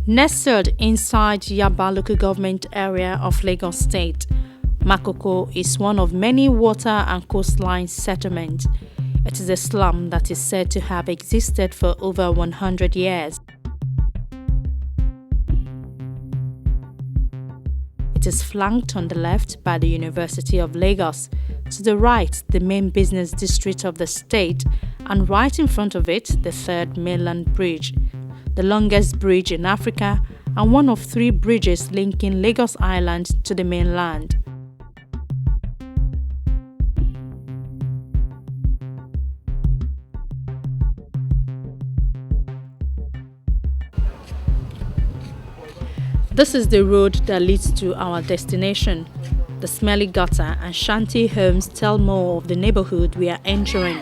Nestled inside Yaba local government area of Lagos State, Makoko is one of many water and coastline settlements. It is a slum that is said to have existed for over 100 years. It is flanked on the left by the University of Lagos, to the right the main business district of the state, and right in front of it the third mainland bridge, the longest bridge in Africa and one of 3 bridges linking Lagos Island to the mainland. This is the road that leads to our destination. The smelly gutter and shanty homes tell more of the neighborhood we are entering.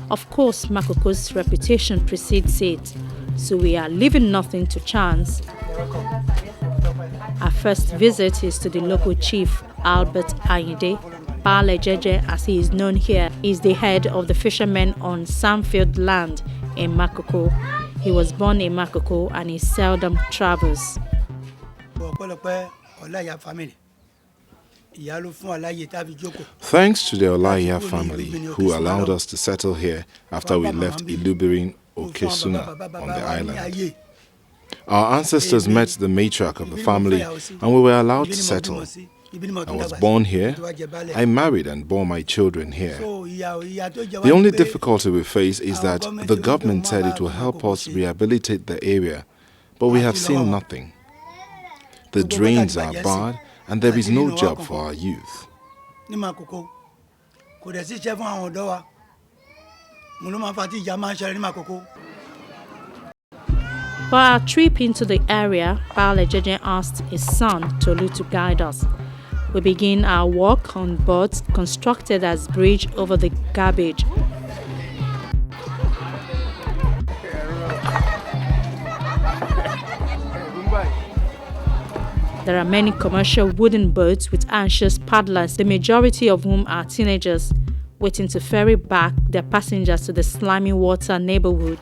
Of course, Makoko's reputation precedes it, so we are leaving nothing to chance. Our first visit is to the local chief, Albert Ayinde. Bale Jeje, as he is known here, is the head of the fishermen on Sandfield land in Makoko. He was born in Makoko and he seldom travels. Thanks to the Olaiya family who allowed us to settle here after we left Ilubirin Okesuna on the island. Our ancestors met the matriarch of the family and we were allowed to settle. I was born here, I married and bore my children here. The only difficulty we face is that the government said it will help us rehabilitate the area, but we have seen nothing. The drains are bad and there is no job for our youth. For our trip into the area, Bale Jeje asked his son Tolu to guide us. We begin our walk on boats constructed as bridge over the garbage. There are many commercial wooden boats with anxious paddlers, the majority of whom are teenagers, waiting to ferry back their passengers to the slimy water neighborhood.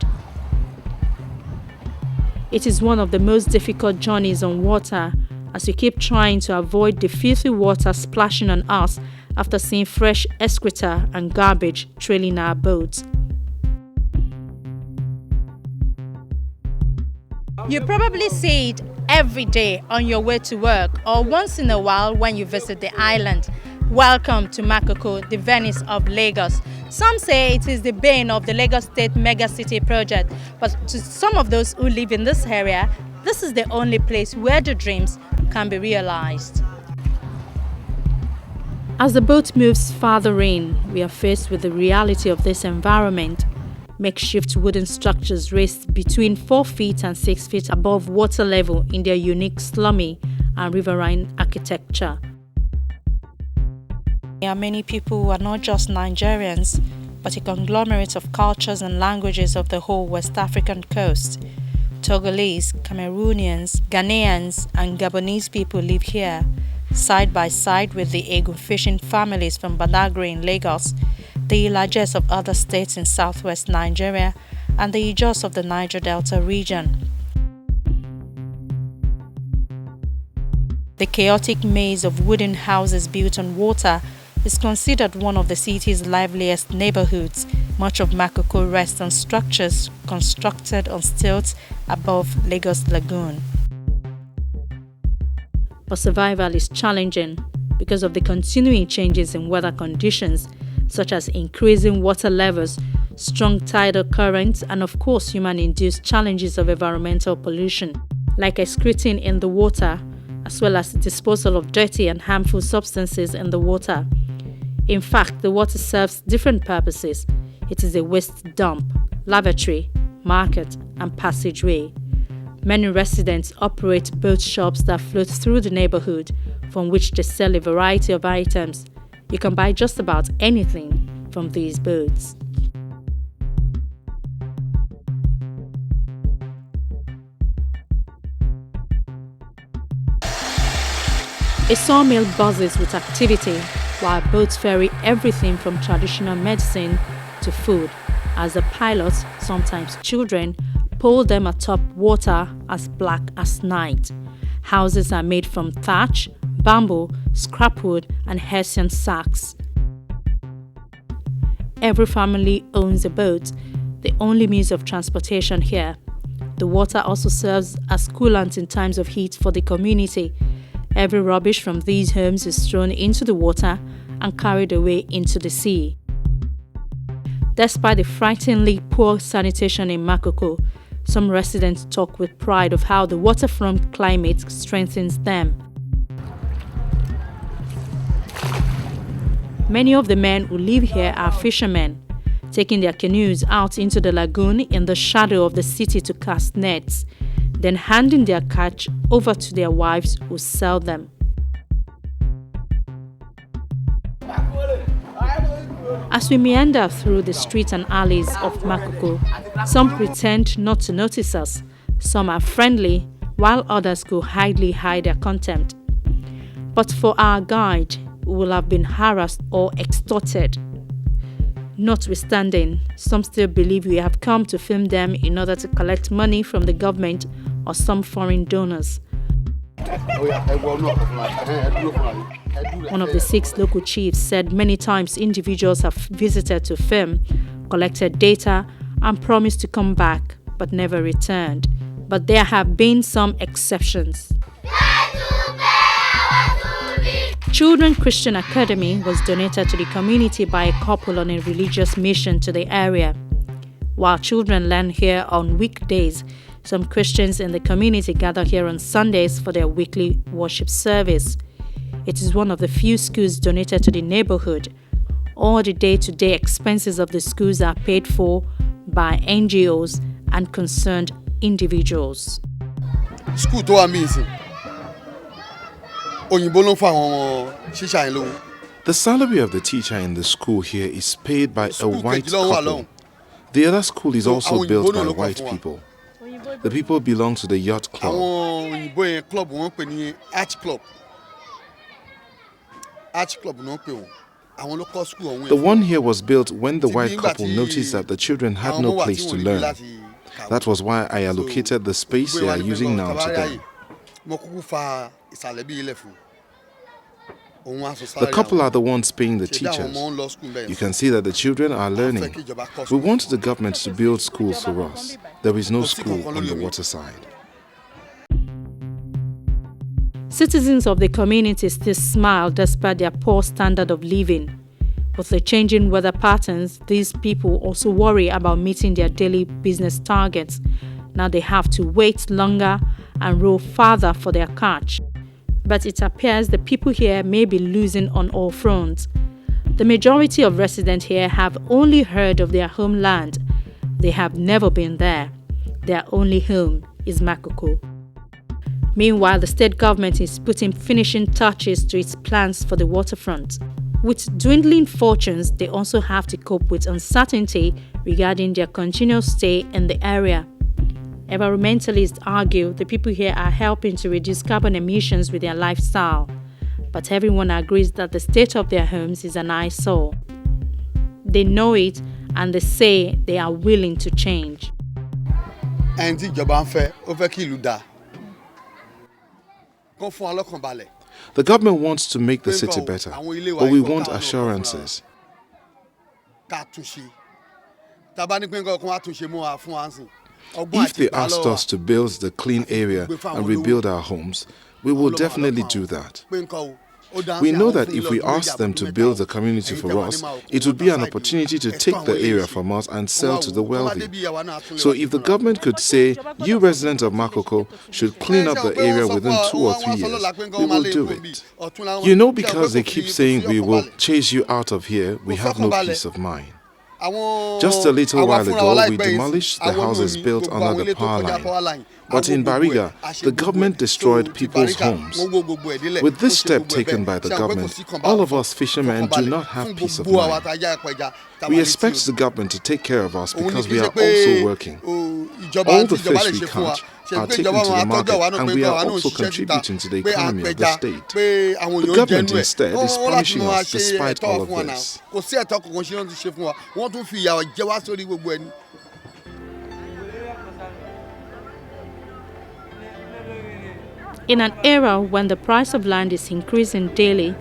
It is one of the most difficult journeys on water, as we keep trying to avoid the filthy water splashing on us after seeing fresh excreta and garbage trailing our boats. You probably see it every day on your way to work or once in a while when you visit the island. Welcome to Makoko, the Venice of Lagos. Some say it is the bane of the Lagos State Megacity project, but to some of those who live in this area, this is the only place where the dreams can be realized. As the boat moves farther in, we are faced with the reality of this environment. Makeshift wooden structures raised between 4 feet and 6 feet above water level in their unique slummy and riverine architecture. There are many people who are not just Nigerians, but a conglomerate of cultures and languages of the whole West African coast. Togolese, Cameroonians, Ghanaians, and Gabonese people live here, side by side with the Egu fishing families from Badagry in Lagos, the Ilajes of other states in southwest Nigeria, and the Ijos of the Niger Delta region. The chaotic maze of wooden houses built on water is considered one of the city's liveliest neighborhoods. Much of Makoko rests on structures constructed on stilts above Lagos Lagoon. But survival is challenging because of the continuing changes in weather conditions, such as increasing water levels, strong tidal currents, and of course human-induced challenges of environmental pollution, like excreting in the water, as well as the disposal of dirty and harmful substances in the water. In fact, the water serves different purposes. It is a waste dump, lavatory, market, and passageway. Many residents operate boat shops that float through the neighborhood, from which they sell a variety of items. You can buy just about anything from these boats. A sawmill buzzes with activity, while boats ferry everything from traditional medicine to food, as the pilots, sometimes children, pole them atop water as black as night. Houses are made from thatch, bamboo, scrap wood, and Hessian sacks. Every family owns a boat, the only means of transportation here. The water also serves as coolant in times of heat for the community. Every rubbish from these homes is thrown into the water and carried away into the sea. Despite the frighteningly poor sanitation in Makoko, some residents talk with pride of how the waterfront climate strengthens them. Many of the men who live here are fishermen, taking their canoes out into the lagoon in the shadow of the city to cast nets, then handing their catch over to their wives who sell them. As we meander through the streets and alleys of Makoko, some pretend not to notice us, some are friendly, while others go idly hide their contempt. But for our guide, we will have been harassed or extorted. Notwithstanding, some still believe we have come to film them in order to collect money from the government or some foreign donors. One of the 6 local chiefs said many times individuals have visited to film, collected data, and promised to come back, but never returned. But there have been some exceptions. Children Christian Academy was donated to the community by a couple on a religious mission to the area. While children learn here on weekdays, some Christians in the community gather here on Sundays for their weekly worship service. It is one of the few schools donated to the neighborhood. All the day-to-day expenses of the schools are paid for by NGOs and concerned individuals. School to amazing. The salary of the teacher in the school here is paid by a white couple. The other school is also built by white people. The people belong to the yacht club. The one here was built when the white couple noticed that the children had no place to learn. That was why I allocated the space they are using now to them. The couple are the ones paying the teachers. You can see that the children are learning. We want the government to build schools for us. There is no school on the water side. Citizens of the community still smile despite their poor standard of living. With the changing weather patterns, these people also worry about meeting their daily business targets. Now they have to wait longer and row farther for their catch. But it appears the people here may be losing on all fronts. The majority of residents here have only heard of their homeland. They have never been there. Their only home is Makoko. Meanwhile, the state government is putting finishing touches to its plans for the waterfront. With dwindling fortunes, they also have to cope with uncertainty regarding their continuous stay in the area. Environmentalists argue the people here are helping to reduce carbon emissions with their lifestyle, but everyone agrees that the state of their homes is an eyesore. They know it and they say they are willing to change. The government wants to make the city better, but we want assurances. If they asked us to build the clean area and rebuild our homes, we will definitely do that. We know that if we ask them to build the community for us, it would be an opportunity to take the area from us and sell to the wealthy. So if the government could say, you residents of Makoko should clean up the area within 2 or 3 years, we will do it. You know, because they keep saying we will chase you out of here, we have no peace of mind. Just a little while ago, we demolished the houses built under the power line. But in Bariga, the government destroyed people's homes. With this step taken by the government, all of us fishermen do not have peace of mind. We expect the government to take care of us because we are also working. All the fish we catch are taken to the market, and we are also contributing to the economy of the state. The government instead is punishing us despite all of this. In an era when the price of land is increasing daily,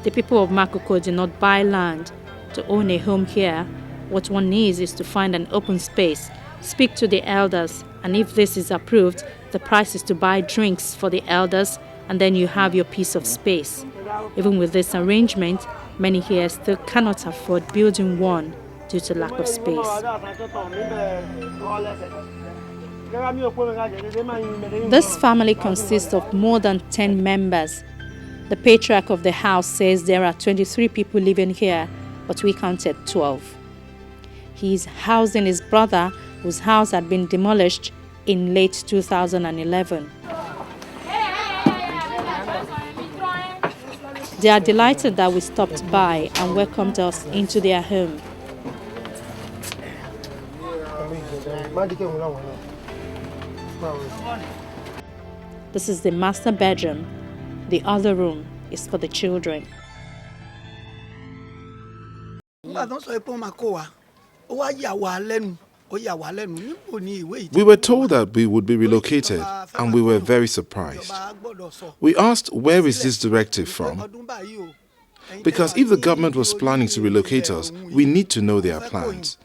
the people of Makoko do not buy land to own a home here. What one needs is to find an open space, speak to the elders, and if this is approved, the price is to buy drinks for the elders, and then you have your piece of space. Even with this arrangement, many here still cannot afford building one due to lack of space. This family consists of more than 10 members. The patriarch of the house says there are 23 people living here, but we counted 12. He is housing his brother, whose house had been demolished in late 2011. They are delighted that we stopped by and welcomed us into their home. This is the master bedroom. The other room is for the children. We were told that we would be relocated, and we were very surprised. We asked, where is this directive from? Because if the government was planning to relocate us, we need to know their plans.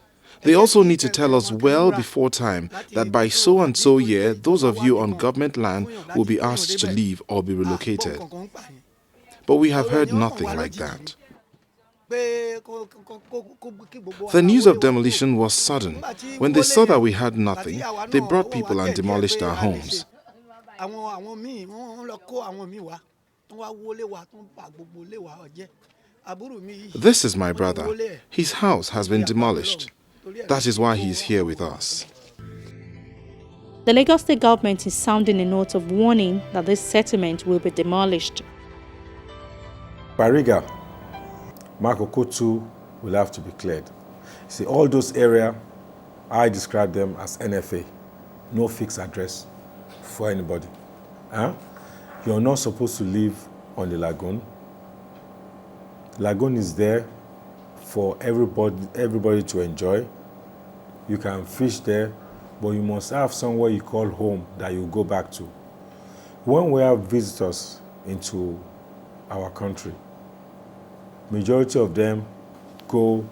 They also need to tell us well before time that by so and so year, those of you on government land will be asked to leave or be relocated. But we have heard nothing like that. The news of demolition was sudden. When they saw that we had nothing, they brought people and demolished our homes. This is my brother. His house has been demolished. That is why he is here with us. The Lagos State government is sounding a note of warning that this settlement will be demolished. Bariga, Makoko too will have to be cleared. See, all those areas, I describe them as NFA, no fixed address for anybody. You're not supposed to live on the lagoon. Lagoon is there for everybody to enjoy. You can fish there, but you must have somewhere you call home that you go back to. When we have visitors into our country, majority of them go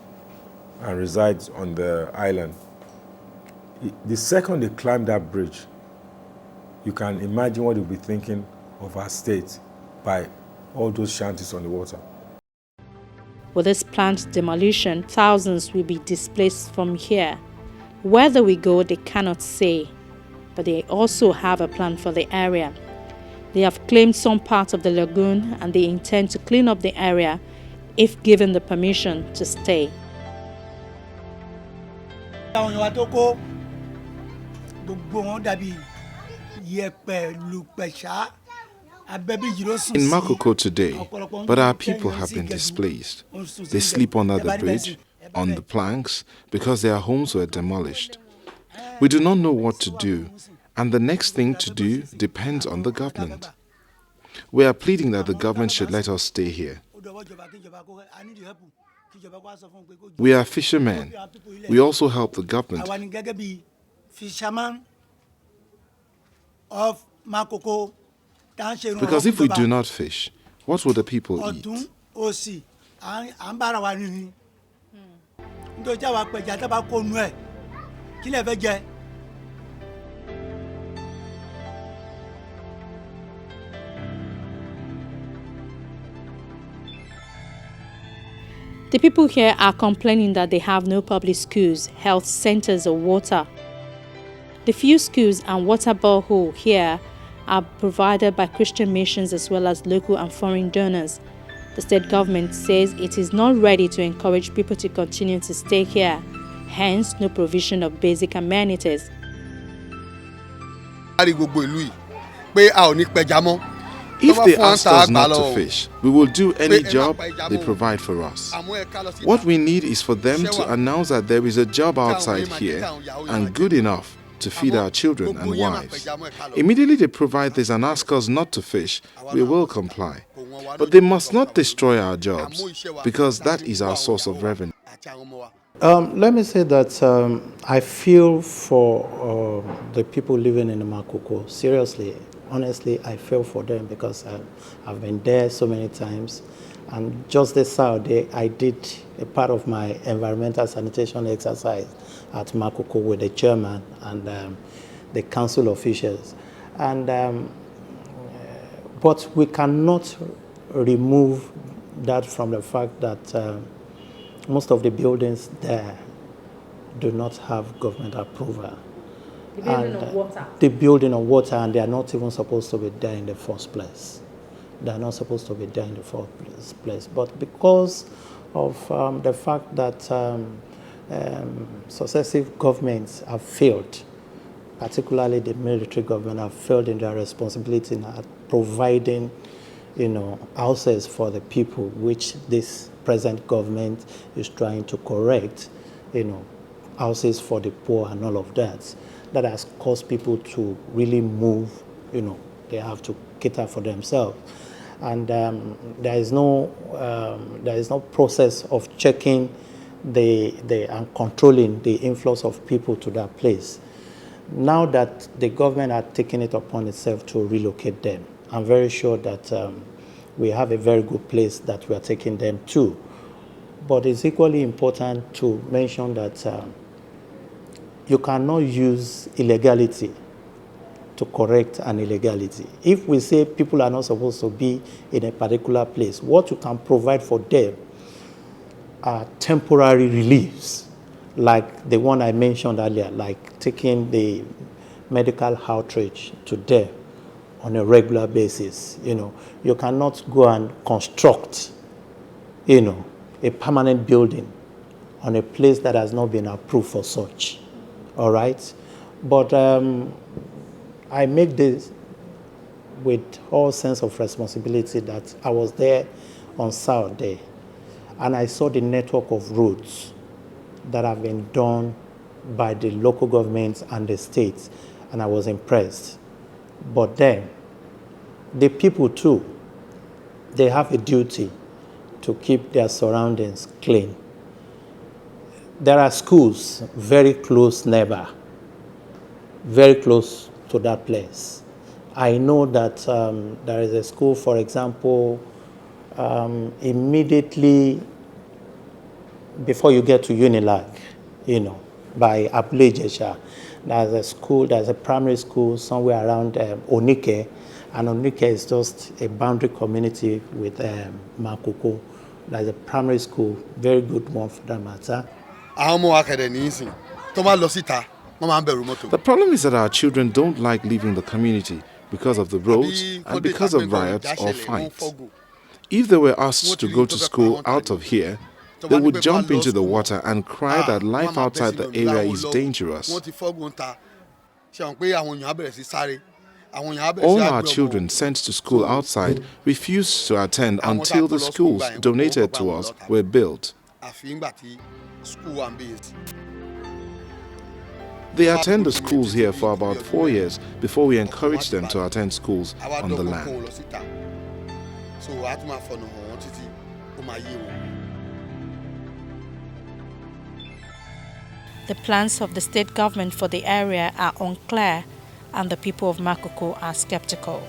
and reside on the island. The second they climb that bridge, you can imagine what they'll be thinking of our state by all those shanties on the water. With this planned demolition, thousands will be displaced from here. Whether we go, they cannot say, but they also have a plan for the area. They have claimed some part of the lagoon and they intend to clean up the area if given the permission to stay. In Makoko today, but our people have been displaced. They sleep under the bridge, on the planks, because their homes were demolished. We do not know what to do, and the next thing to do depends on the government. We are pleading that the government should let us stay here. We are fishermen. We also help the government. Because if we do not fish, what will the people eat? The people here are complaining that they have no public schools, health centers or water. The few schools and water borehole here are provided by Christian missions as well as local and foreign donors. The state government says it is not ready to encourage people to continue to stay here, hence no provision of basic amenities. If they ask us not to fish, we will do any job they provide for us. What we need is for them to announce that there is a job outside here and good enough to feed our children and wives. Immediately they provide this and ask us not to fish, we will comply. But they must not destroy our jobs, because that is our source of revenue. Let me say that I feel for the people living in Makoko, seriously. honestly, I feel for them because I've been there so many times. And just this Saturday, I did a part of my environmental sanitation exercise at Makoko with the chairman and the council officials. And but we cannot remove that from the fact that most of the buildings there do not have government approval. The building of water. The building of water, and they are not even supposed to be there in the first place. They are not supposed to be there in the first place. But because of the fact that successive governments have failed, particularly the military government, have failed in their responsibility in providing, houses for the people, which this present government is trying to correct, houses for the poor and all of that. That has caused people to really move, they have to cater for themselves. And there is no process of checking and controlling the influx of people to that place. Now that the government has taken it upon itself to relocate them, I'm very sure that we have a very good place that we are taking them to. But it's equally important to mention that you cannot use illegality to correct an illegality. If we say people are not supposed to be in a particular place, what you can provide for them are temporary reliefs, like the one I mentioned earlier, like taking the medical outreach to them on a regular basis. You cannot go and construct, a permanent building on a place that has not been approved for such. All right? But I make this with all sense of responsibility that I was there on Saturday and I saw the network of roads that have been done by the local governments and the states, and I was impressed. But then, the people too, they have a duty to keep their surroundings clean. There are schools very close neighbor, very close to that place. I know that there is a school, for example, immediately before you get to Unilag, by Apulejesha, there's a school, there's a primary school somewhere around Onike, and Onike is just a boundary community with Makoko. There's a primary school, very good one for that matter. The problem is that our children don't like leaving the community because of the roads and because of riots or fights. If they were asked to go to school out of here, they would jump into the water and cry that life outside the area is dangerous. All our children sent to school outside refused to attend until the schools donated to us were built. They attend the schools here for about 4 years before we encourage them to attend schools on the land. The plans of the state government for the area are unclear, and the people of Makoko are skeptical.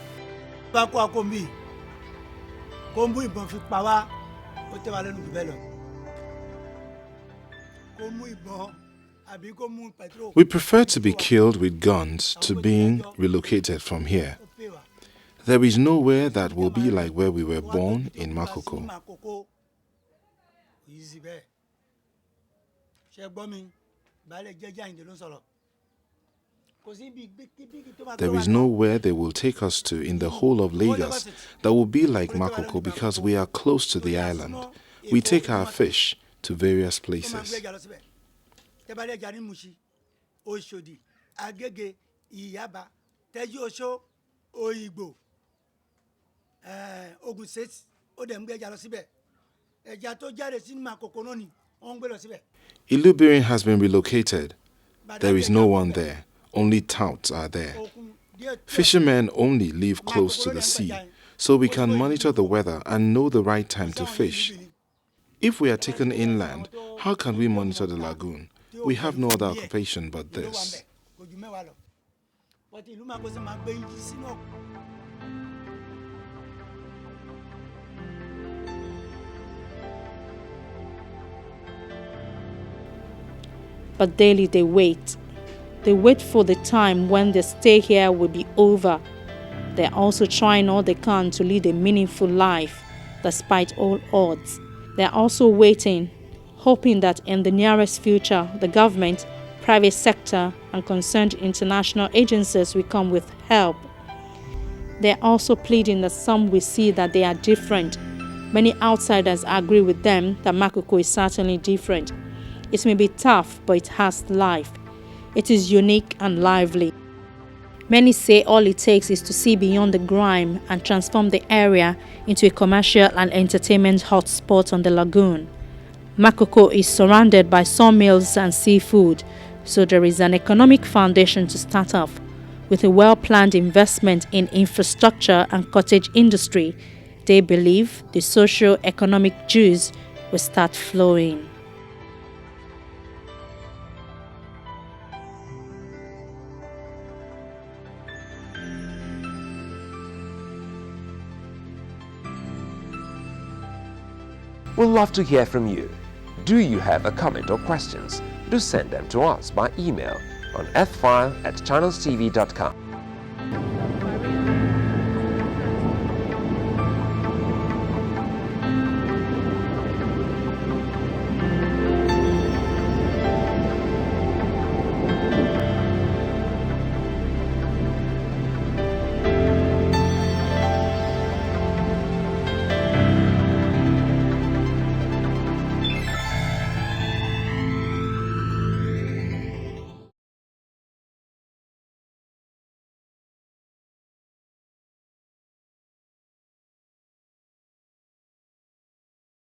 We prefer to be killed with guns to being relocated from here. There is nowhere that will be like where we were born in Makoko. There is nowhere they will take us to in the whole of Lagos that will be like Makoko because we are close to the island. We take our fish to various places. Ilubirin has been relocated. There is no one there. Only touts are there. Fishermen only live close to the sea, so we can monitor the weather and know the right time to fish. If we are taken inland, how can we monitor the lagoon? We have no other occupation but this. But daily they wait. They wait for the time when their stay here will be over. They're also trying all they can to lead a meaningful life, despite all odds. They're also waiting, hoping that in the nearest future, the government, private sector, and concerned international agencies will come with help. They're also pleading that some will see that they are different. Many outsiders agree with them that Makoko is certainly different. It may be tough, but it has life. It is unique and lively. Many say all it takes is to see beyond the grime and transform the area into a commercial and entertainment hotspot on the lagoon. Makoko is surrounded by sawmills and seafood, so there is an economic foundation to start off. With a well-planned investment in infrastructure and cottage industry, they believe the socio-economic juice will start flowing. We'd love to hear from you. Do you have a comment or questions? Do send them to us by email on file@channelstv.com.